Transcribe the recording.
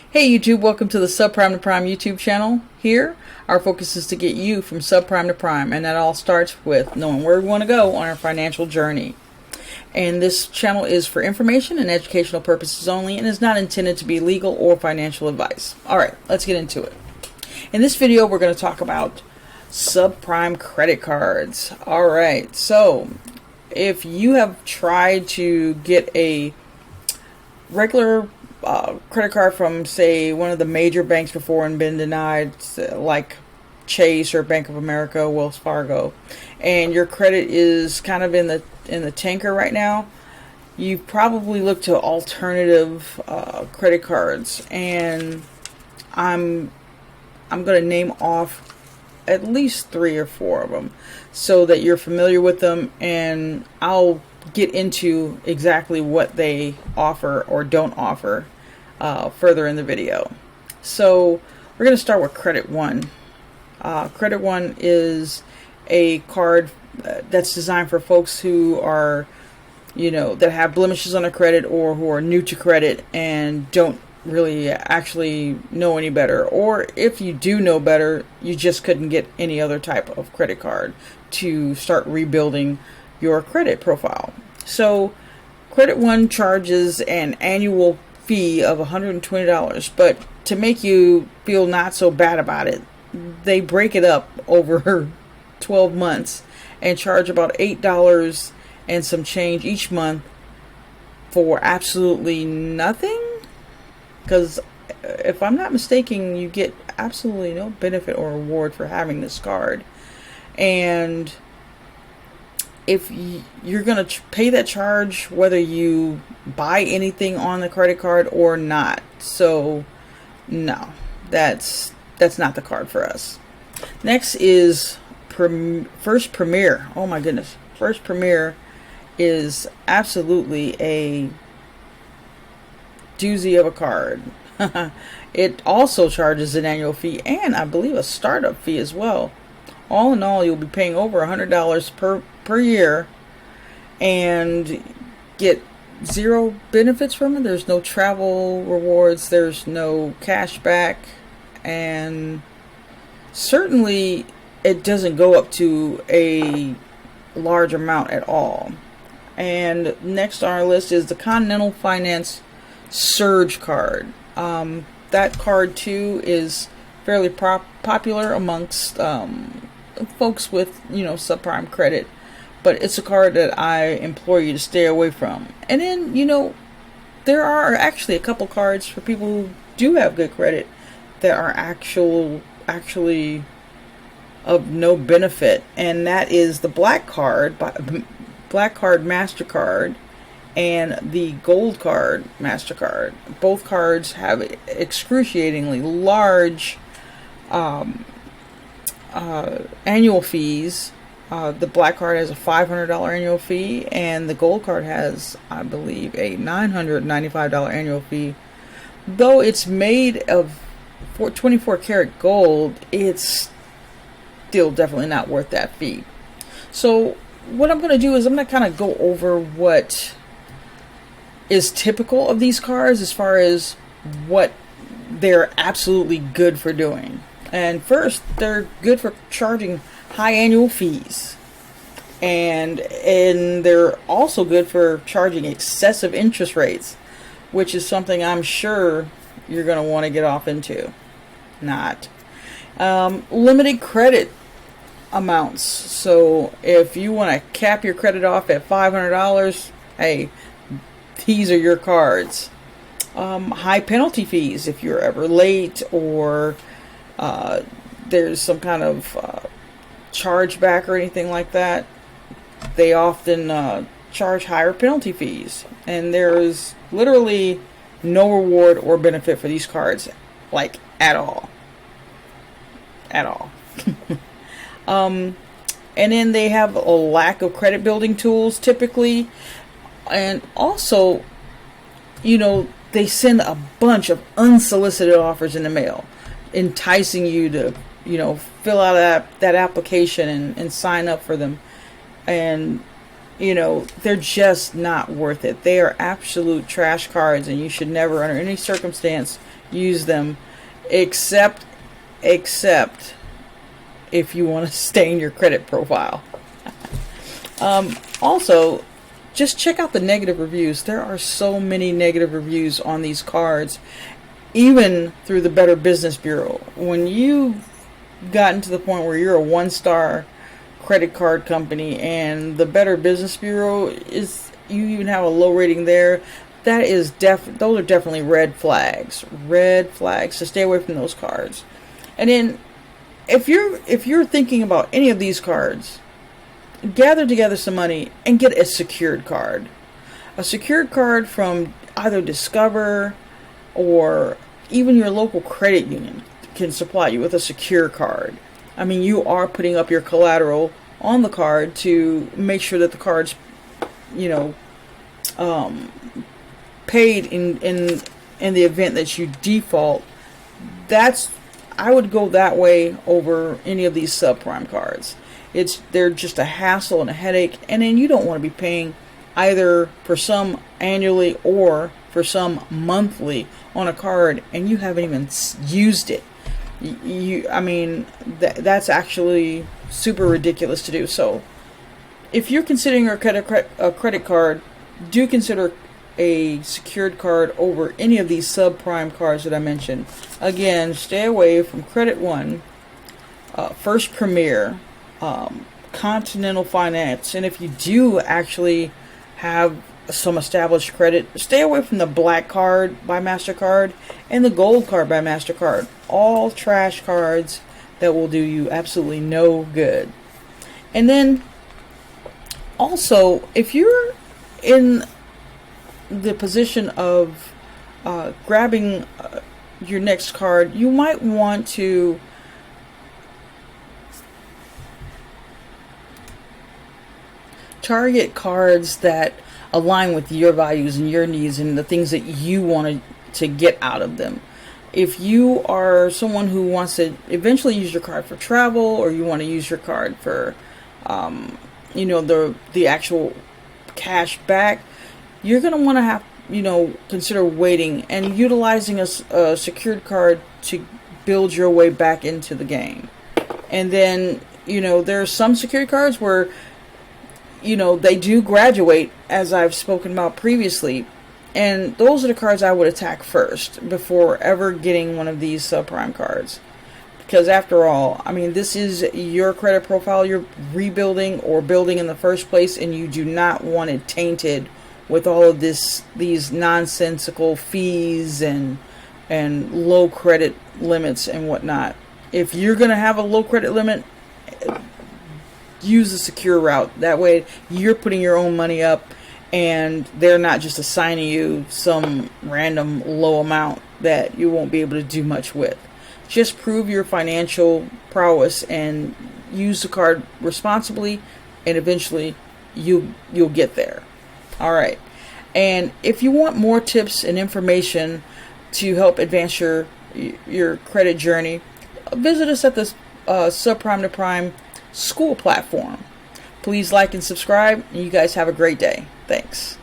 Hey YouTube, welcome to the Subprime to Prime YouTube channel. Here, our focus is to get you from subprime to prime, and that all starts with knowing where we want to go on our financial journey. And this channel is for information and educational purposes only and is not intended to be legal or financial advice. Alright, let's get into it. In this video, we're going to talk about subprime credit cards. Alright, so if you have tried to get a regular credit card from, say, one of the major banks before and been denied, like Chase or Bank of America, Wells Fargo, and your credit is kind of in the tanker right now, you probably look to alternative credit cards, and I'm going to name off at least 3 or 4 of them so that you're familiar with them, and I'll get into exactly what they offer or don't offer further in the video. So we're going to start with Credit One. Credit One is a card that's designed for folks who are, that have blemishes on their credit or who are new to credit and don't really actually know any better, or if you do know better, you just couldn't get any other type of credit card to start rebuilding your credit profile. So Credit One charges an annual fee of $120, but to make you feel not so bad about it, they break it up over 12 months and charge about $8 and some change each month for absolutely nothing, because if I'm not mistaken, you get absolutely no benefit or reward for having this card. And if you're going to pay that charge whether you buy anything on the credit card or not. So no, that's not the card for us. Next is First Premier. Oh my goodness. First Premier is absolutely a doozy of a card. It also charges an annual fee and I believe a startup fee as well. All in all, you'll be paying over $100 per year and get 0 benefits from it. There's no travel rewards, there's no cash back, and certainly it doesn't go up to a large amount at all. And next on our list is the Continental Finance Surge card. That card too is fairly popular amongst folks with subprime credit, but it's a card that I implore you to stay away from. And then there are actually a couple cards for people who do have good credit that are actually of no benefit, and that is the Black Card MasterCard and the Gold Card MasterCard. Both cards have excruciatingly large annual fees. The Black Card has a $500 annual fee, and the Gold Card has, I believe, a $995 annual fee. Though it's made of 24 karat gold, it's still definitely not worth that fee. So what I'm going to do is I'm going to kind of go over what is typical of these cards as far as what they're absolutely good for doing. And first, they're good for charging high annual fees, and they're also good for charging excessive interest rates, which is something I'm sure you're going to want to get off into. Not limited credit amounts. So if you want to cap your credit off at $500, hey, these are your cards. High penalty fees if you're ever late, or there's some kind of chargeback or anything like that. They often charge higher penalty fees, and there is literally no reward or benefit for these cards, like at all. And then they have a lack of credit building tools typically, and also they send a bunch of unsolicited offers in the mail, enticing you to fill out that application and sign up for them. And they're just not worth it. They are absolute trash cards, and you should never, under any circumstance, use them, except if you want to stain your credit profile. Also, just check out the negative reviews. There are so many negative reviews on these cards, even through the Better Business Bureau. When you've gotten to the point where you're a 1-star credit card company and the Better Business Bureau you even have a low rating there, those are definitely red flags. So stay away from those cards. And then if you're thinking about any of these cards, gather together some money and get a secured card. A secured card from either Discover or even your local credit union can supply you with a secure card. I mean, you are putting up your collateral on the card to make sure that the card's, paid in the event that you default. I would go that way over any of these subprime cards. They're just a hassle and a headache, and then you don't want to be paying either for some annually or for some monthly on a card, and you haven't even used it. That's actually super ridiculous to do. So if you're considering a credit card, do consider a secured card over any of these subprime cards that I mentioned. Again, stay away from Credit One, First Premier, Continental Finance, and if you do actually have some established credit, stay away from the Black Card by MasterCard and the Gold Card by MasterCard. All trash cards that will do you absolutely no good. And then also, if you're in the position of grabbing your next card, you might want to target cards that align with your values and your needs and the things that you want to get out of them. If you are someone who wants to eventually use your card for travel, or you want to use your card for the actual cash back, you're going to want to have consider waiting and utilizing a secured card to build your way back into the game. And then there are some secured cards where they do graduate, as I've spoken about previously, and those are the cards I would attack first before ever getting one of these subprime cards. Because after all, this is your credit profile you're rebuilding or building in the first place, and you do not want it tainted with all of these nonsensical fees and low credit limits and whatnot. If you're going to have a low credit limit, use the secure route. That way you're putting your own money up, and they're not just assigning you some random low amount that you won't be able to do much with. Just prove your financial prowess and use the card responsibly, and eventually you'll get there. All right. And if you want more tips and information to help advance your credit journey, visit us at the Subprime to Prime school platform. Please like and subscribe, and you guys have a great day. Thanks.